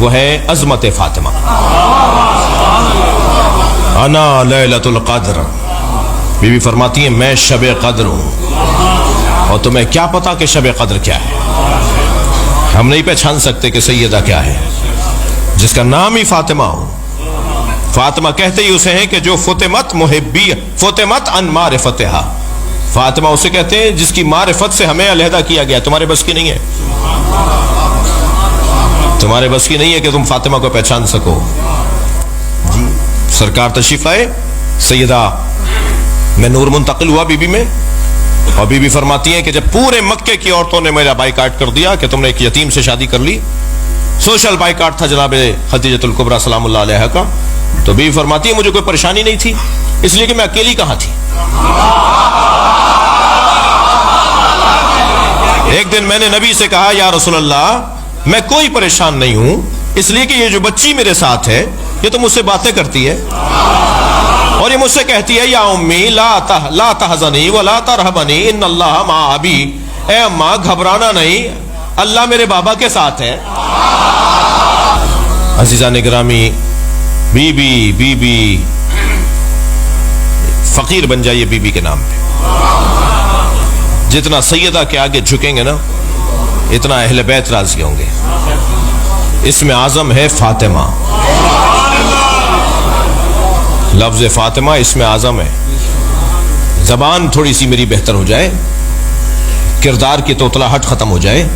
وہ ہے عظمت فاطمہ. انا لیلۃ القدر، بی بی فرماتی ہیں میں شب قدر ہوں. اور تمہیں کیا پتا کہ شب قدر کیا ہے؟ ہم نہیں پہچان سکتے کہ سیدہ کیا ہے جس کا نام ہی فاطمہ ہو. فاطمہ کہتے ہی اسے ہیں کہ جو فتمت محبی فتمت ان معرفتہا. فاطمہ اسے کہتے ہیں جس کی معرفت سے ہمیں علیحدہ کیا گیا. تمہارے بس کی نہیں ہے، تمہارے بس کی نہیں ہے کہ تم فاطمہ کو پہچان سکو. جی سرکار تشریف لائے، سیدہ میں نور منتقل ہوا بی بی میں، اور بی بی فرماتی ہیں کہ جب پورے مکے کی عورتوں نے میرا بائیکاٹ کر دیا کہ تم نے ایک یتیم سے شادی کر لی، سوشل بائیکاٹ تھا جناب خدیجۃ الکبریٰ سلام اللہ علیہا کا، تو بی بی فرماتی ہے مجھے کوئی پریشانی نہیں تھی، اس لیے کہ میں اکیلی کہاں تھی. ایک دن میں نے نبی سے کہا یا رسول اللہ میں کوئی پریشان نہیں ہوں، اس لیے کہ یہ جو بچی میرے ساتھ ہے یہ تو مجھ سے باتیں کرتی ہے اور یہ مجھ سے کہتی ہے یا امی لا تحزنی ولا ترہبنی ان اللہ مع ابی. اے اماں گھبرانا نہیں، اللہ میرے بابا کے ساتھ ہے. عزیزان گرامی، بی بی فقیر بن جائیے بی بی کے نام پہ. جتنا سیدہ کے آگے جھکیں گے نا اتنا اہل بیت راضی ہوں گے. اس میں اعظم ہے فاطمہ، لفظ فاطمہ اس میں اعظم ہے. زبان تھوڑی سی میری بہتر ہو جائے، کردار کی توتلاہٹ ختم ہو جائے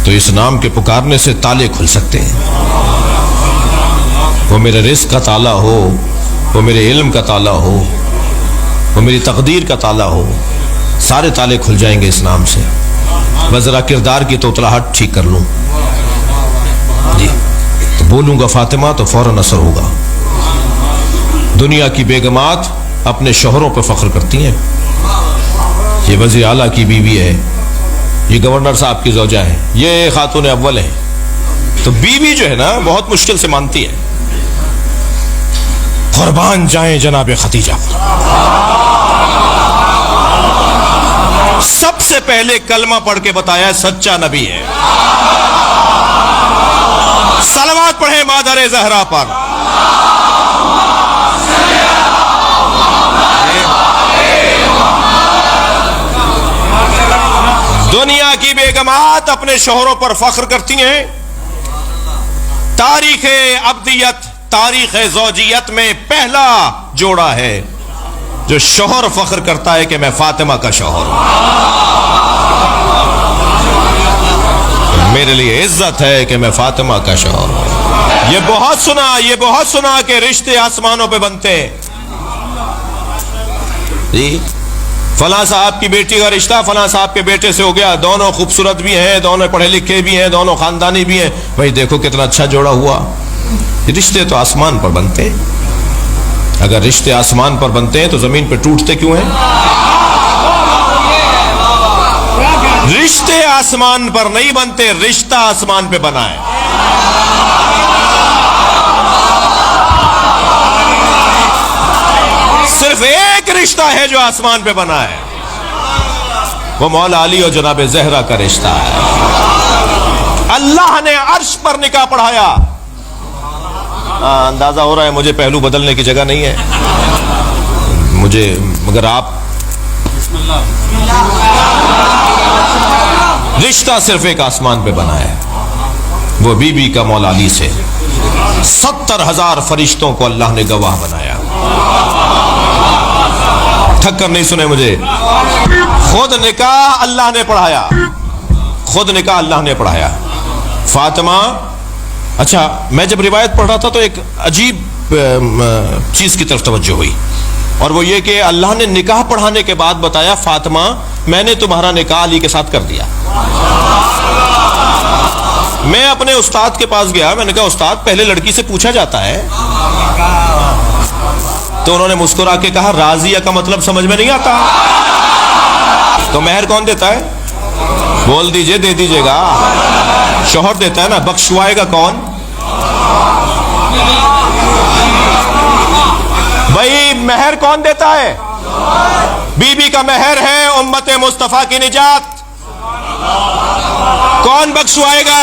تو اس نام کے پکارنے سے تالے کھل سکتے ہیں. وہ میرے رزق کا تالا ہو، وہ میرے علم کا تالا ہو، وہ میری تقدیر کا تالا ہو، سارے تالے کھل جائیں گے اس نام سے. بس ذرا کردار کی توتلاہٹ ٹھیک کر لوں جی تو بولوں گا فاطمہ تو فوراً اثر ہوگا. دنیا کی بیگمات اپنے شوہروں پہ فخر کرتی ہیں. یہ وزیر اعلیٰ کی بیوی ہے، یہ گورنر صاحب کی زوجہ ہے، یہ خاتون اول ہے. تو بیوی جو ہے نا بہت مشکل سے مانتی ہے. قربان جائیں جناب خدیجہ، سب سے پہلے کلمہ پڑھ کے بتایا سچا نبی ہے. صلوات پڑھیں مادر زہرا پر. دنیا کی بیگمات اپنے شوہروں پر فخر کرتی ہیں. تاریخ ابدیت، تاریخ زوجیت میں پہلا جوڑا ہے جو شوہر فخر کرتا ہے کہ میں فاطمہ کا شوہر ہوں. میرے لیے عزت ہے کہ میں فاطمہ کا شوہر ہوں. یہ بہت سنا کہ رشتے آسمانوں پہ بنتے ہیں. جی فلاں صاحب کی بیٹی کا رشتہ فلاں صاحب کے بیٹے سے ہو گیا، دونوں خوبصورت بھی ہیں، دونوں پڑھے لکھے بھی ہیں، دونوں خاندانی بھی ہیں. بھائی دیکھو کتنا اچھا جوڑا ہوا. رشتے تو آسمان پر بنتے ہیں. اگر رشتے آسمان پر بنتے ہیں تو زمین پہ ٹوٹتے کیوں ہیں؟ رشتے آسمان پر نہیں بنتے، رشتہ آسمان پہ بنا ہے. صرف ایک رشتہ ہے جو آسمان پہ بنا ہے، وہ مولا علی اور جناب زہرا کا رشتہ ہے. اللہ نے عرش پر نکاح پڑھایا. اندازہ ہو رہا ہے مجھے پہلو بدلنے کی جگہ نہیں ہے مجھے، مگر آپ رشتہ صرف ایک آسمان پہ بنا ہے، وہ بی بی کا مولا علی سے. 70,000 فرشتوں کو اللہ نے گواہ بنایا. تھک کر نہیں سنے مجھے. خود نکاح اللہ نے پڑھایا، خود نکاح اللہ نے پڑھایا. فاطمہ، اچھا میں جب روایت پڑھ رہا تھا تو ایک عجیب چیز کی طرف توجہ ہوئی، اور وہ یہ کہ اللہ نے نکاح پڑھانے کے بعد بتایا فاطمہ میں نے تمہارا نکاح علی کے ساتھ کر دیا. میں اپنے استاد کے پاس گیا، میں نے کہا استاد پہلے لڑکی سے پوچھا جاتا ہے، تو انہوں نے مسکرا کے کہا راضیہ کا مطلب سمجھ میں نہیں آتا. تو مہر کون دیتا ہے؟ بول دیجئے، دے دیجئے گا. شوہر دیتا ہے نا، بخشوائے گا کون؟ بھائی مہر کون دیتا ہے؟ بی بی کا مہر ہے امت مصطفیٰ کی نجات. کون بخشوائے گا؟